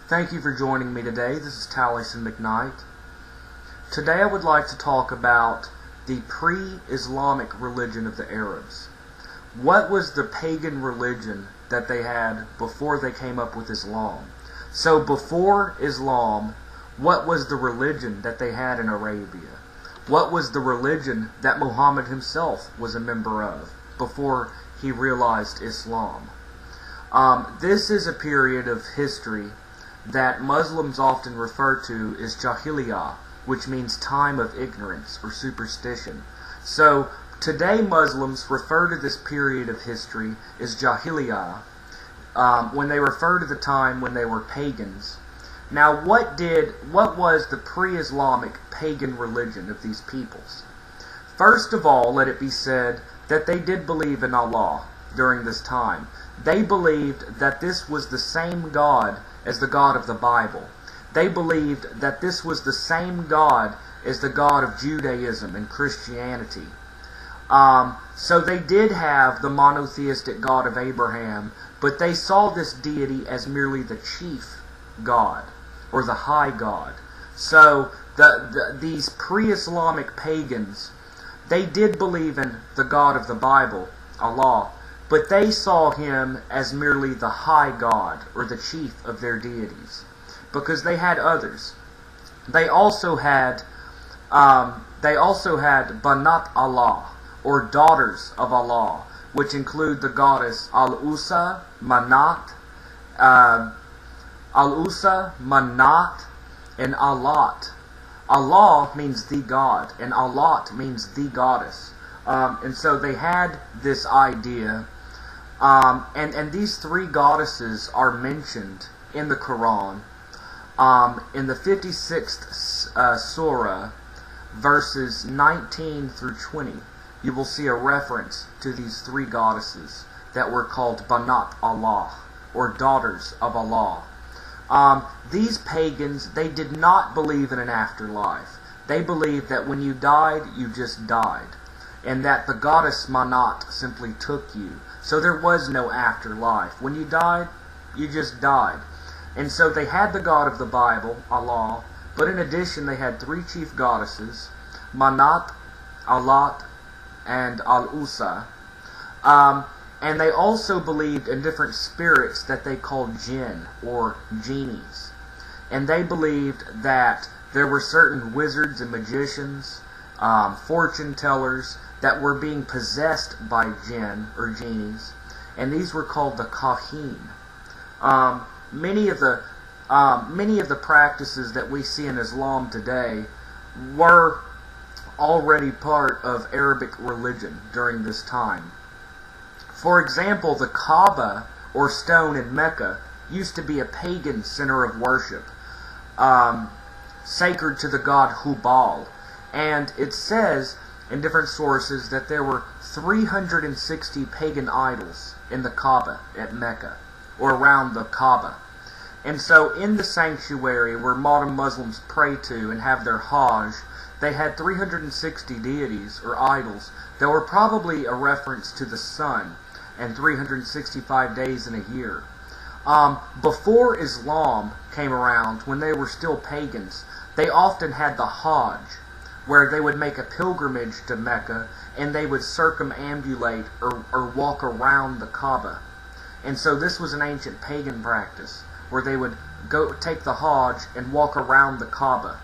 Thank you for joining me today. This is Taliesin McKnight. Today I would like to talk about the pre-Islamic religion of the Arabs. What was the pagan religion that they had before they came up with Islam? So before Islam, what was the religion that they had in Arabia? What was the religion that Muhammad himself was a member of before he realized Islam? This is a period of history that Muslims often refer to as Jahiliyyah, which means time of ignorance or superstition. So today Muslims refer to this period of history as Jahiliyyah when they refer to the time when they were pagans. Now what was the pre-Islamic pagan religion of these peoples? First of all, let it be said that they did believe in Allah during this time. They believed that this was the same God as the God of the Bible. They believed that this was the same God as the God of Judaism and Christianity. So they did have the monotheistic God of Abraham, but they saw this deity as merely the chief God, or the high God. So these pre-Islamic pagans, they did believe in the God of the Bible, Allah, but they saw him as merely the high God, or the chief of their deities, because they had others. They also had Banat Allah, or daughters of Allah, which include the goddess al-uzz, Manat, and Allat. Allah means the God, and Allat means the goddess. And so they had this idea. And these three goddesses are mentioned in the Quran. In the 56th Surah, verses 19 through 20, you will see a reference to these three goddesses that were called Banat Allah, or daughters of Allah. These pagans, they did not believe in an afterlife. They believed that when you died, you just died, and that the goddess Manat simply took you. So there was no afterlife. When you died, you just died. And so they had the God of the Bible, Allah, but in addition they had three chief goddesses, Manat, Allat, and al-uzz. And they also believed in different spirits that they called jinn, or genies. And they believed that there were certain wizards and magicians, fortune tellers, that were being possessed by jinn, or genies, and these were called the kahin. Many of the practices that we see in Islam today were already part of Arabic religion during this time. For example, the Kaaba, or stone in Mecca, used to be a pagan center of worship, sacred to the god Hubal. And it says in different sources that there were 360 pagan idols in the Kaaba at Mecca, or around the Kaaba. And so in the sanctuary where modern Muslims pray to and have their Hajj, they had 360 deities, or idols, that were probably a reference to the sun and 365 days in a year. Before Islam came around, when they were still pagans, they often had the Hajj, where they would make a pilgrimage to Mecca, and they would circumambulate or walk around the Kaaba. And so this was an ancient pagan practice, where they would go take the Hajj and walk around the Kaaba.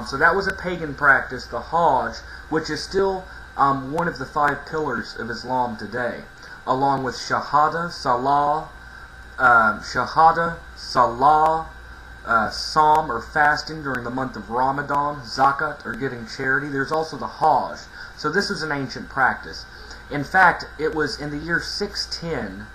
So that was a pagan practice, the Hajj, which is still one of the 5 pillars of Islam today, along with Shahada, Salah, Psalm, or fasting during the month of Ramadan, Zakat, or giving charity. There's also the Hajj. So this was an ancient practice. In fact, it was in the year 610,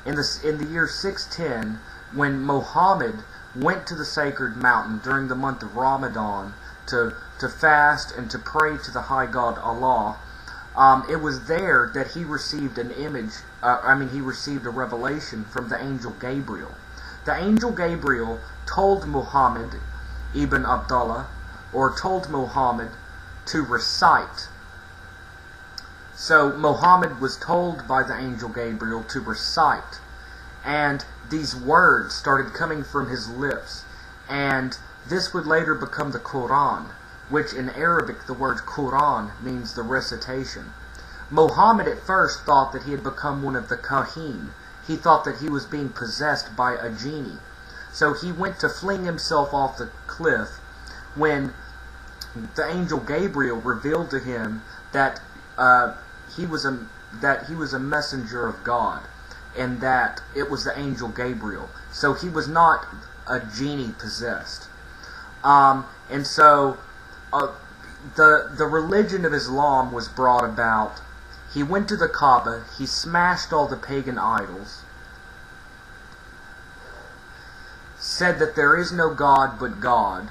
in the year 610, when Muhammad went to the sacred mountain during the month of Ramadan to fast and to pray to the high God Allah. It was there that he received he received a revelation from the angel Gabriel. The angel Gabriel told Muhammad ibn Abdullah, or told Muhammad to recite. So Muhammad was told by the angel Gabriel to recite and these words started coming from his lips, and this would later become the Quran, which in Arabic the word Quran means the recitation. Muhammad at first thought that he had become one of the Kahin. He thought that he was being possessed by a genie. So he went to fling himself off the cliff when the angel Gabriel revealed to him that he was a messenger of God, and that it was the angel Gabriel. So he was not a genie possessed. And so the religion of Islam was brought about. He went to the Kaaba, he smashed all the pagan idols, said that there is no God but God,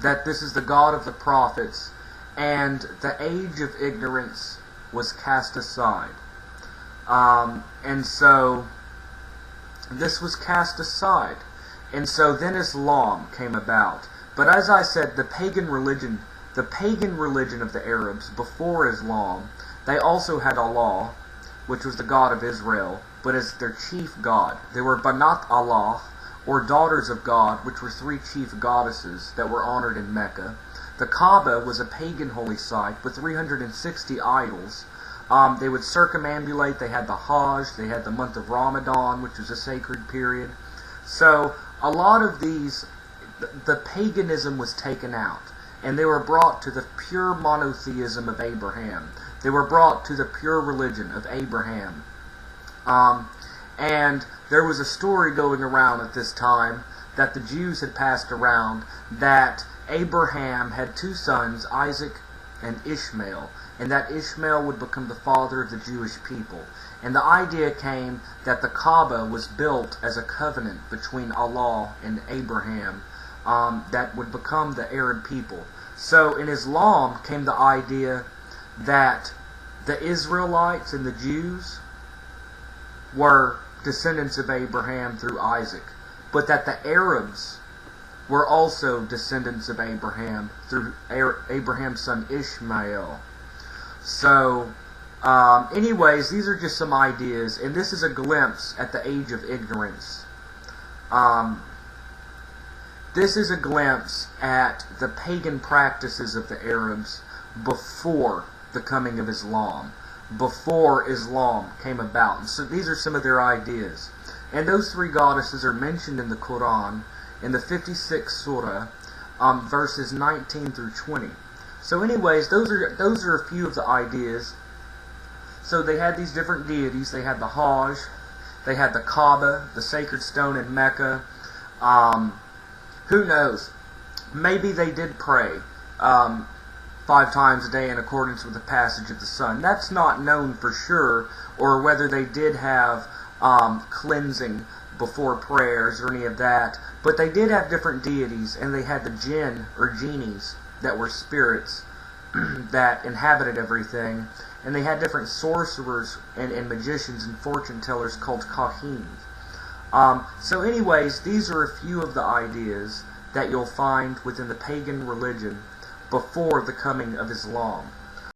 that this is the God of the prophets, and the age of ignorance was cast aside. And so this was cast aside. And so then Islam came about. But as I said, the pagan religion of the Arabs before Islam, they also had Allah, which was the God of Israel, but as their chief god. They were Banat Allah, or daughters of God, which were three chief goddesses that were honored in Mecca. The Kaaba was a pagan holy site with 360 idols. They would circumambulate. They had the Hajj. They had the month of Ramadan, which was a sacred period. So a lot of these, the paganism was taken out, and they were brought to the pure monotheism of Abraham. They were brought to the pure religion of Abraham. And there was a story going around at this time that the Jews had passed around that Abraham had two sons, Isaac and Ishmael, and that Ishmael would become the father of the Jewish people. And the idea came that the Kaaba was built as a covenant between Allah and Abraham that would become the Arab people. So in Islam came the idea that the Israelites and the Jews were descendants of Abraham through Isaac, but that the Arabs were also descendants of Abraham through Abraham's son Ishmael. So anyways, these are just some ideas, and this is a glimpse at the age of ignorance. This is a glimpse at the pagan practices of the Arabs before the coming of Islam, before Islam came about. And so these are some of their ideas. And those three goddesses are mentioned in the Quran in the 56th surah, verses 19 through 20. So anyways, those are a few of the ideas. So they had these different deities. They had the Hajj, they had the Kaaba, the sacred stone in Mecca. Who knows? Maybe they did pray 5 times a day in accordance with the passage of the sun. That's not known for sure, or whether they did have cleansing before prayers or any of that. But they did have different deities, and they had the jinn or genies that were spirits that inhabited everything, and they had different sorcerers and magicians and fortune tellers called kahins. So anyways, these are a few of the ideas that you'll find within the pagan religion before the coming of Islam.